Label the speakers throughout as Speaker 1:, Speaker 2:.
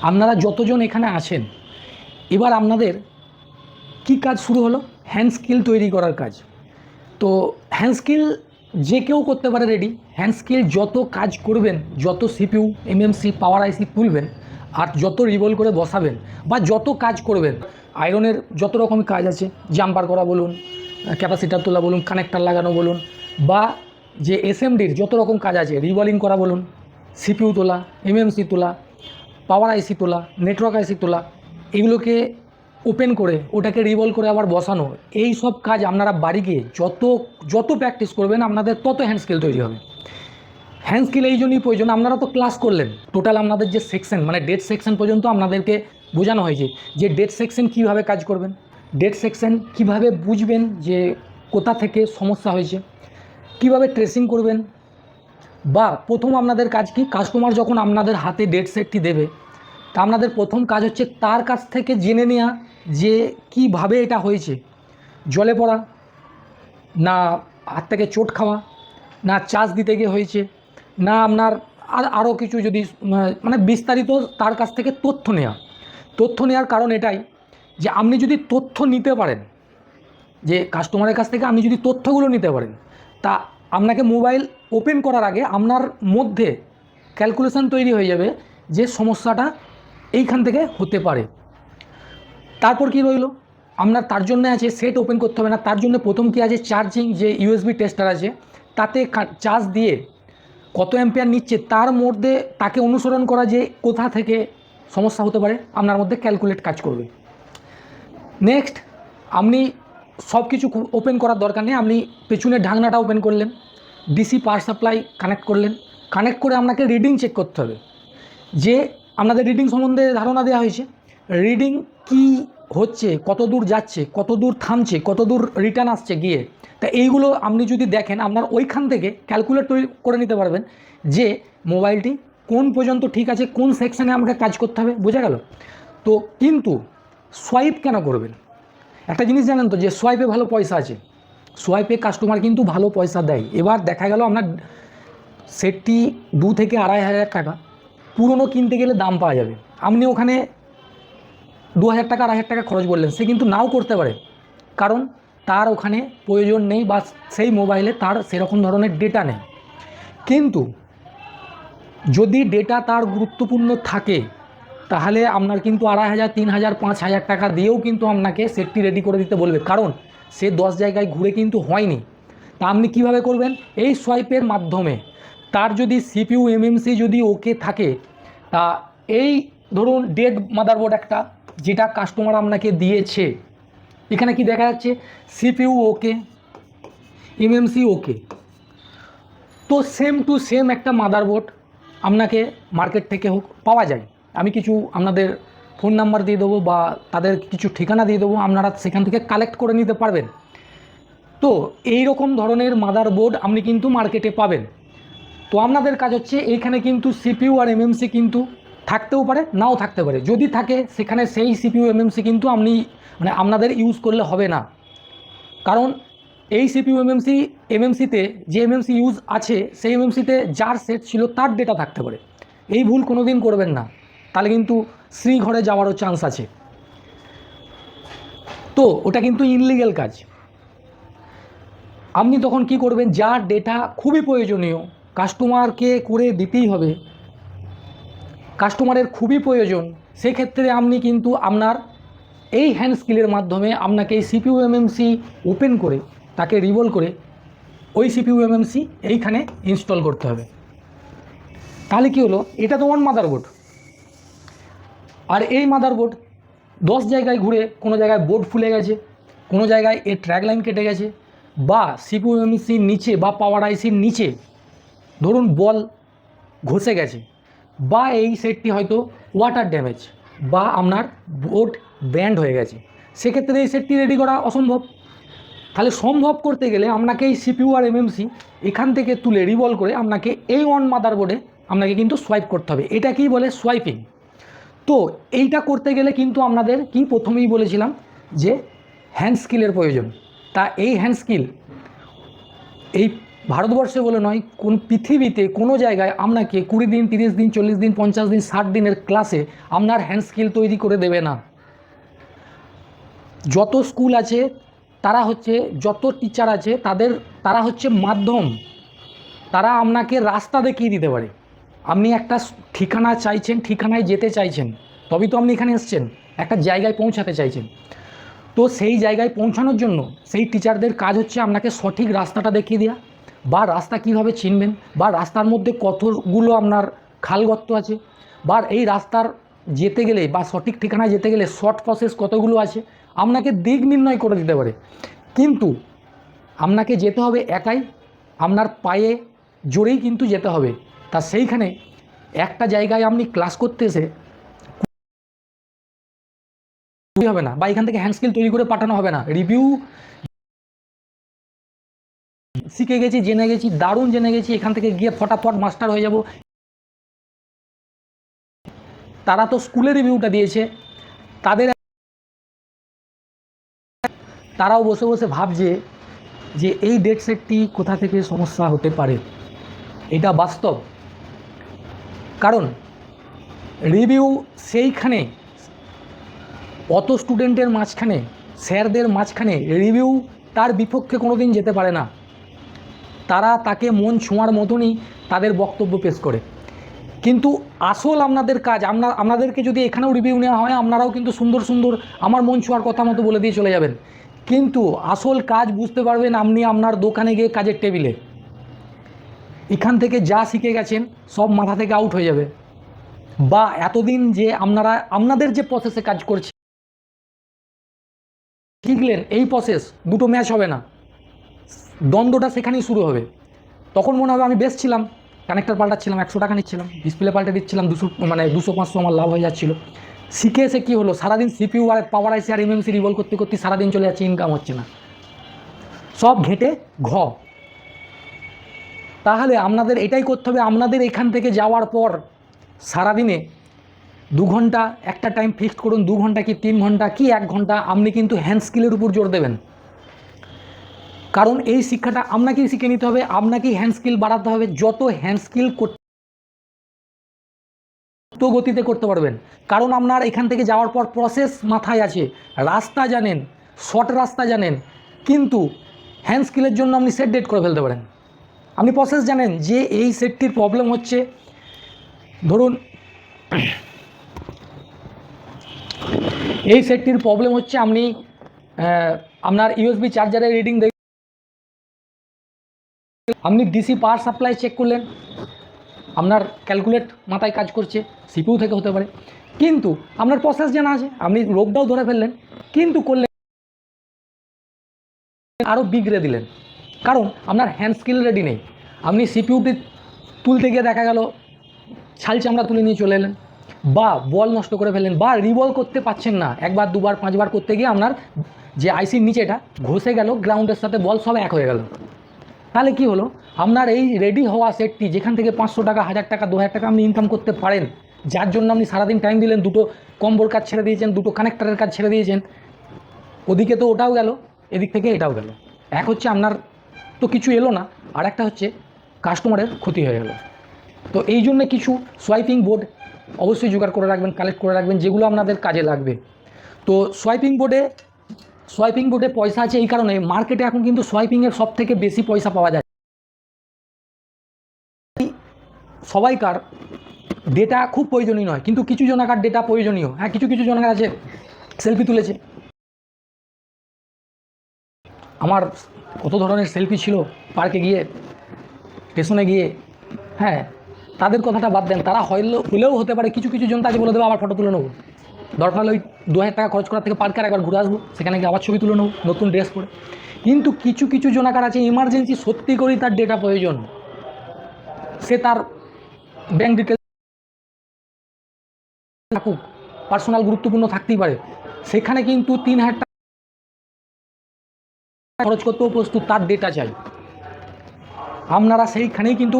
Speaker 1: আপনারা যতজন এখানে আছেন, এবার আপনাদের কি কাজ শুরু হলো? হ্যান্ড স্কিল তৈরি করার কাজ। তো হ্যান্ড স্কিল যে কেউ করতে পারে রেডি। হ্যান্ড স্কিল যত কাজ করবেন, যত সিপিইউ এমএমসি পাওয়ার আইসি তুলবেন, আর যত রিভলভ করে বসাবেন, বা যত কাজ করবেন, আয়রনের যত রকম কাজ আছে, জাম্পার করা বলুন, ক্যাপাসিটার তোলা বলুন, কানেক্টার লাগানো বলুন, বা যে এসএমডির যত রকম কাজ আছে, রিভলিং করা বলুন, সিপিইউ তোলা, এমএমসি তোলা, পাওয়ার আইসি তোলা, নেটওয়ার্ক আইসি তোলা, এগুলোকে ওপেন করে ওটাকে রিভলভ করে আবার বসানো, এই সব কাজ আপনারা বাড়ি গিয়ে যত প্র্যাকটিস করবেন আপনাদের তত হ্যান্ড স্কিল তৈরি হবে। হ্যান্ড স্কিল এই জন্যই প্রয়োজন, আপনারা তো ক্লাস করলেন, টোটাল আপনাদের যে সেকশন মানে ডেট সেকশন পর্যন্ত আপনাদেরকে বোঝানো হয়েছে যে ডেট সেকশন কীভাবে কাজ করবেন, ডেট সেকশন কীভাবে বুঝবেন যে কোথা থেকে সমস্যা হয়েছে, কিভাবে ট্রেসিং করবেন। বা প্রথম আপনাদের কাজ কি, কাস্টমার যখন আপনাদের হাতে ডেট সেটটি দেবে, তা আপনাদের প্রথম কাজ হচ্ছে তার কাছ থেকে জেনে নেওয়া যে কিভাবে এটা হয়েছে। জলে পড়া, না হাত থেকে চোট খাওয়া, না চার্জ দিতে গিয়ে হয়েছে, না আপনার আরও কিছু যদি মানে বিস্তারিত তার কাছ থেকে তথ্য নেওয়ার কারণ এটাই যে আপনি যদি তথ্য নিতে পারেন, যে কাস্টমারের কাছ থেকে আপনি যদি তথ্যগুলো নিতে পারেন, তা আপনাকে মোবাইল ওপেন করার আগে আপনার মধ্যে ক্যালকুলেশন তৈরি হয়ে যাবে যে সমস্যাটা এইখান থেকে হতে পারে। তারপর কি রইল, আপনার তার জন্য আছে সেট ওপেন করতে হবে না, তার জন্য প্রথম কি আছে, চার্জিং যে ইউএসবি টেস্টার আছে, তাতে চার্জ দিয়ে কত অ্যাম্পিয়ার নিচ্ছে তার মধ্যে তাকে অনুসরণ করা যে কোথা থেকে সমস্যা হতে পারে আপনার মধ্যে ক্যালকুলেট কাজ করবে। নেক্সট, আপনি সব কিছু ওপেন করার দরকার নেই, আপনি পেছনের ঢাকনাটা ওপেন করলেন, ডিসি পাওয়ার সাপ্লাই কানেক্ট করলেন, কানেক্ট করে আপনাকে রিডিং চেক করতে হবে যে আপনাদের রিডিং সম্বন্ধে ধারণা দেওয়া হয়েছে, রিডিং কি হচ্ছে, কত দূর যাচ্ছে, কত দূর থামছে, কত দূর রিটার্ন আসছে গিয়ে। তা এইগুলো আপনি যদি দেখেন আপনার ওইখান থেকে ক্যালকুলেট করে নিতে পারবেন যে মোবাইলটি কোন পর্যন্ত ঠিক আছে, কোন সেকশানে আমাকে কাজ করতে হবে, বোঝা গেল? তো কিন্তু সোয়াইপ কেন করবেন? একটা জিনিস জানেন তো যে সোয়াইপে ভালো পয়সা আছে, সোয়াইপে কাস্টমার কিন্তু ভালো পয়সা দেয়। এবার দেখা গেল আপনার সেটটি 2 থেকে 2,500 টাকা, পুরনো কিনতে গেলে দাম পাওয়া যাবে, আপনি ওখানে 2,000 টাকা 2,500 টাকা খরচ করলেন, সে কিন্তু নাও করতে পারে, কারণ তার ওখানে প্রয়োজন নেই বা সেই মোবাইলে তার সেরকম ধরনের ডেটা নেই। কিন্তু যদি ডেটা তার গুরুত্বপূর্ণ থাকে তাহলে আপনার কিন্তু 2,500, 3,000, 5,000 টাকা দিয়েও কিন্তু আপনাকে সেটটি রেডি করে দিতে বলবে, কারণ সে 10 জায়গায় ঘুরে কিন্তু হয়নি। তা আপনি কীভাবে করবেন? এই সোয়াইপের মাধ্যমে তার যদি সিপিইউ এমএমসি যদি ওকে থাকে, তা এই ধরুন ডেড মাদারবোর্ড একটা যেটা কাস্টমার আপনাকে দিয়েছে, এখানে কি দেখা যাচ্ছে, সিপিইউ ওকে, এমএমসি ওকে, তো সেম টু সেম একটা মাদারবোর্ড আপনাকে মার্কেট থেকে হোক পাওয়া যায়। আমি কিছু আপনাদের ফোন নাম্বার দিয়ে দেবো বা তাদের কিছু ঠিকানা দিয়ে দেবো, আপনারা সেখান থেকে কালেক্ট করে নিতে পারবেন। তো এই রকম ধরনের মাদারবোর্ড আপনি কিন্তু মার্কেটে পাবেন। তো আপনাদের কাজ হচ্ছে এইখানে কিন্তু সিপিইউ আর এমএমসি কিন্তু থাকতেও পারে, নাও থাকতে পারে। যদি থাকে সেখানে সেই সিপিইউ এমএমসি কিন্তু আপনি মানে আপনাদের ইউজ করলে হবে না, কারণ এই সিপিইউ এমএমসিতে যে এমএমসি ইউজ আছে সেই এমএমসিতে যার সেট ছিল তার ডেটা থাকতে পারে। এই ভুল কোনো দিন করবেন না, তাহলে কিন্তু শ্রীঘরে যাওয়ারও চান্স আছে। তো ওটা কিন্তু ইনলিগ্যাল কাজ। আপনি তখন কি করবেন, যার ডেটা খুবই প্রয়োজনীয়, কাস্টমারকে করে দিতেই হবে, কাস্টমারের খুবই প্রয়োজন, সেক্ষেত্রে আপনি কিন্তু আপনার এই হ্যান্ড স্কিলের মাধ্যমে আপনাকে এই সিপিইউ এমএমসি ওপেন করে তাকে রিভলভ করে ওই সিপিইউ এমএমসি এইখানে ইনস্টল করতে হবে। তাহলে কি হলো, এটা তোমার মাদারবোর্ড, আর এই মাদারবোর্ড 10 জায়গায় ঘুরে কোনো জায়গায় বোর্ড ফুলে গেছে, কোনো জায়গায় এর ট্র্যাক লাইন কেটে গেছে, বা সিপিইউ এমএমসির নিচে বা পাওয়ার আইসির নিচে ধরুন বল ঘষে গেছে, বা এই সেটটি হয়তো ওয়াটার ড্যামেজ বা আপনার বোর্ড ব্যান্ড হয়ে গেছে, সেক্ষেত্রে এই সেটটি রেডি করা অসম্ভব। তাহলে সম্ভব করতে গেলে আপনাকে এই সিপিইউ আর এমএমসি এখান থেকে তুলে রিভলভ করে আপনাকে এই ওয়ান মাদারবোর্ডে আপনাকে কিন্তু সোয়াইপ করতে হবে। এটা কি বলে, সোয়াইপিং। তো এইটা করতে গেলে কিন্তু আপনাদের কি প্রথমেই বলেছিলাম যে হ্যান্ড স্কিলের প্রয়োজন। তা এই হ্যান্ড স্কিল এই ভারতবর্ষে বলে নয়, কোন পৃথিবীতে কোনো জায়গায় আপনাকে 20 দিন, 30 দিন, 40 দিন, 50 দিন, 60 দিনের ক্লাসে আপনার হ্যান্ড স্কিল তৈরি করে দেবে না। যত স্কুল আছে তারা হচ্ছে, যত টিচার আছে তারা হচ্ছে মাধ্যম, তারা আপনাকে রাস্তা দেখিয়ে দিতে পারে। আপনি একটা ঠিকানা চাইছেন, ঠিকানায় যেতে চাইছেন, তবেই তো আপনি এখানে এসছেন, একটা জায়গায় পৌঁছাতে চাইছেন। তো সেই জায়গায় পৌঁছানোর জন্য সেই টিচারদের কাজ হচ্ছে আপনাকে সঠিক রাস্তাটা দেখিয়ে দেওয়া, বা রাস্তা কীভাবে চিনবেন, বা রাস্তার মধ্যে কতগুলো আপনার খালগর্ত আছে, বা এই রাস্তার যেতে গেলে বা সঠিক ঠিকানায় যেতে গেলে শর্ট প্রসেস কতগুলো আছে, আপনাকে দিক নির্ণয় করে দিতে পারে। কিন্তু আপনাকে যেতে হবে একাই, আপনার পায়ে জোরেই কিন্তু যেতে হবে। তা সেইখানে একটা জায়গায় আপনি ক্লাস করতে এসে হবে না, বা এখান থেকে হ্যান্ড স্কিল তৈরি করে পাঠানো হবে না। রিভিউ শিখে গেছি, জেনে গেছি, দারুণ জেনে গেছি, এখান থেকে গিয়ে ফটাফট মাস্টার হয়ে যাব, তারা তো স্কুলে রিভিউটা দিয়েছে, তারাও বসে বসে ভাবছে যে এই ডেট সেটটি কোথা থেকে সমস্যা হতে পারে। এটা বাস্তব, কারণ রিভিউ সেইখানে অত স্টুডেন্টের মাঝখানে, স্যারদের মাঝখানে রিভিউ তার বিপক্ষে কোনো দিন যেতে পারে না। তারা তাকে মন ছোঁয়ার মতনই তাদের বক্তব্য পেশ করে। কিন্তু আসল আপনাদের কাজ, আপনাদেরকে যদি এখানেও রিভিউ নেওয়া হয়, আপনারাও কিন্তু সুন্দর সুন্দর আমার মন ছোঁয়ার কথা মতো বলে দিয়ে চলে যাবেন, কিন্তু আসল কাজ বুঝতে পারবেন আপনি আপনার দোকানে গিয়ে কাজের টেবিলে। এখান থেকে যা শিখে গেছেন সব মাথা থেকে আউট হয়ে যাবে। বা এতদিন যে আপনাদের যে প্রসেসে কাজ করছে শিখলেন, এই প্রসেস দুটো ম্যাচ হবে না, দ্বন্দ্বটা সেখানেই শুরু হবে। তখন মনে হবে আমি বেশ ছিলাম, কানেক্টার পাল্টাচ্ছিলাম, 100 টাকা নিচ্ছিলাম, ডিসপ্লে পাল্টে দিচ্ছিলাম, 200-500 আমার লাভ হয়ে যাচ্ছিলো। শিখে এসে কী হলো, সারাদিন সিপিইউ আর পাওয়ার আইসি আর এমএমসি রিভলভ করতে করতে সারাদিন চলে যাচ্ছে, ইনকাম হচ্ছে না, সব ঘেঁটে ঘ। তাহলে আপনাদের এটাই করতে হবে, আপনাদের এখান থেকে যাওয়ার পর সারাদিনে 2 ঘন্টা একটা টাইম ফিক্সড করুন, 2 ঘন্টা কি 3 ঘন্টা কি 1 ঘন্টা আপনি কিন্তু হ্যান্ড স্কিলের উপর জোর দেবেন। কারণ এই শিক্ষাটা আপনাকেই শিখে নিতে হবে, আপনাকেই হ্যান্ড স্কিল বাড়াতে হবে। যত হ্যান্ড স্কিল গতিতে করতে পারবেন, কারণ আপনার এখান থেকে যাওয়ার পর প্রসেস মাথায় আছে, রাস্তা জানেন, শর্ট রাস্তা জানেন, কিন্তু হ্যান্ড স্কিলের জন্য আপনি সেট ডেট করে ফেলতে পারেন। আপনি প্রসেস জানেন যে এই সেটটির প্রবলেম হচ্ছে, ধরুন এই সেটটির প্রবলেম হচ্ছে আপনি আপনার ইউএসবি চার্জারের রিডিং দেখ, আপনি ডিসি পাওয়ার সাপ্লাই চেক করলেন, আপনার ক্যালকুলেট মাথায় কাজ করছে, সিপিইউ থেকে হতে পারে, কিন্তু আপনার প্রসেস জানা আছে, আপনি রোগটাও ধরে ফেললেন, কিন্তু করলেন আরও বিগড়ে দিলেন, কারণ আপনার হ্যান্ড স্কিল রেডি নেই। আপনি সিপিইউটি তুলতে গিয়ে দেখা গেল ছাল চামড়া তুলে নিয়ে চলে এলেন, বা বল নষ্ট করে ফেললেন, বা রিবল করতে পারছেন না, 1 বার 2 বার 5 বার করতে গিয়ে আপনার যে আইসির নিচেটা ঘষে গেল, গ্রাউন্ডের সাথে বল সব এক হয়ে গেল। তাহলে কি হলো, আপনার এই রেডি হওয়া সেটটি যেখান থেকে 500 টাকা, 1000 টাকা, 2000 টাকা আপনি ইনকাম করতে পারেন, যার জন্য আপনি সারাদিন টাইম দিলেন, 2টো কম্বোর কাজ ছেড়ে দিয়েছেন, 2টো কানেক্টারের কাজ ছেড়ে দিয়েছেন, ওদিকে তো ওটাও গেল, এদিক থেকে এটাও গেল। এক হচ্ছে আপনার তো কিছু এলো না, আর একটা হচ্ছে কাস্টমারের ক্ষতি হয়ে গেল। তো এই জন্য কিছু সোয়াইপিং বোর্ড অবশ্যই জোগাড় করে রাখবেন, কালেক্ট করে রাখবেন, যেগুলো আপনাদের কাজে লাগবে। তো সোয়াইপিং বোর্ডে পয়সা আছে এই কারণে, মার্কেটে এখন কিন্তু সোয়াইপিংয়ের সব থেকে বেশি পয়সা পাওয়া যায়। সবাইকার ডেটা খুব প্রয়োজনীয় নয়, কিন্তু কিছু জনাকার ডেটা প্রয়োজনীয়। হ্যাঁ, কিছু কিছু জনাকার আছে সেলফি তুলেছে, আমার কত ধরনের সেলফি ছিল পার্কে গিয়ে, স্টেশনে গিয়ে। হ্যাঁ, তাদের কথাটা বাদ দেন, তারা হলেও হতে পারে, কিছু কিছু জন তাকে বলে দেবো আবার ফটো তুলে নেবো, দরকার হলে ওই 2000 টাকা খরচ করার থেকে পার্কে আর একবার ঘুরে আসবো, সেখানে গিয়ে আবার ছবি তুলে নেবো নতুন ড্রেস পরে। কিন্তু কিছু কিছু জনাকার আছে ইমার্জেন্সি সত্যি করেই তার ডেটা প্রয়োজন, সে তার ব্যাঙ্ক ডিটেলস থাকুক, পার্সোনাল গুরুত্বপূর্ণ থাকতেই পারে, সেখানে কিন্তু 3000 টাকা খরচ করতেও প্রস্তুত, তার ডেটা চাই। আপনারা সেইখানেই কিন্তু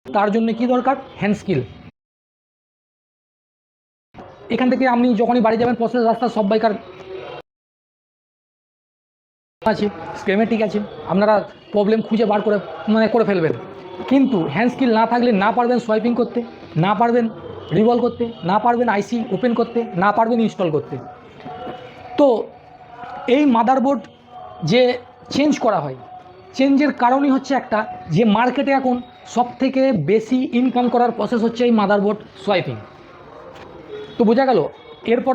Speaker 1: তার জন্য কি দরকার, হ্যান্ড স্কিল। এখান থেকে আপনি যখনই বাড়ি যাবেন, প্রসেস রাস্তা সব বাইকার আছে, স্কেমেটিক আছে, আপনারা প্রবলেম খুঁজে বার করে করে ফেলবেন। কিন্তু হ্যান্ড স্কিল না থাকলে না পারবেন সোয়াইপিং করতে, না পারবেন রিভলভ করতে, না পারবেন আইসি ওপেন করতে, না পারবেন ইনস্টল করতে। তো এই মাদারবোর্ড যে চেঞ্জ করা হয়, চেঞ্জের কারণই হচ্ছে একটা, যে মার্কেটে এখন সবথেকে বেশি ইনকাম করার প্রসেস হচ্ছে এই মাদারবোর্ড সোয়াইপিং। তো বোঝা গেল। এরপর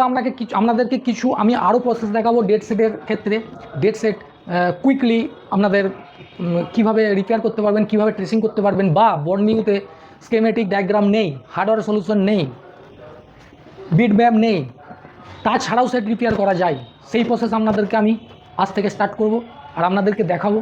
Speaker 1: আপনাদেরকে কিছু আমি আরও প্রসেস দেখাবো ডেড সেটের ক্ষেত্রে। ডেড সেট কুইকলি আপনাদের কীভাবে রিপেয়ার করতে পারবেন, কীভাবে ট্রেসিং করতে পারবেন, বা বর্নিংতে স্কেমেটিক ডায়াগ্রাম নেই, হার্ডওয়্যার সলিউশন নেই, বিট ম্যাপ নেই, তাছাড়াও সেট রিপেয়ার করা যায়, সেই প্রসেস আপনাদেরকে আমি আজ থেকে স্টার্ট করব আর আপনাদেরকে দেখাবো।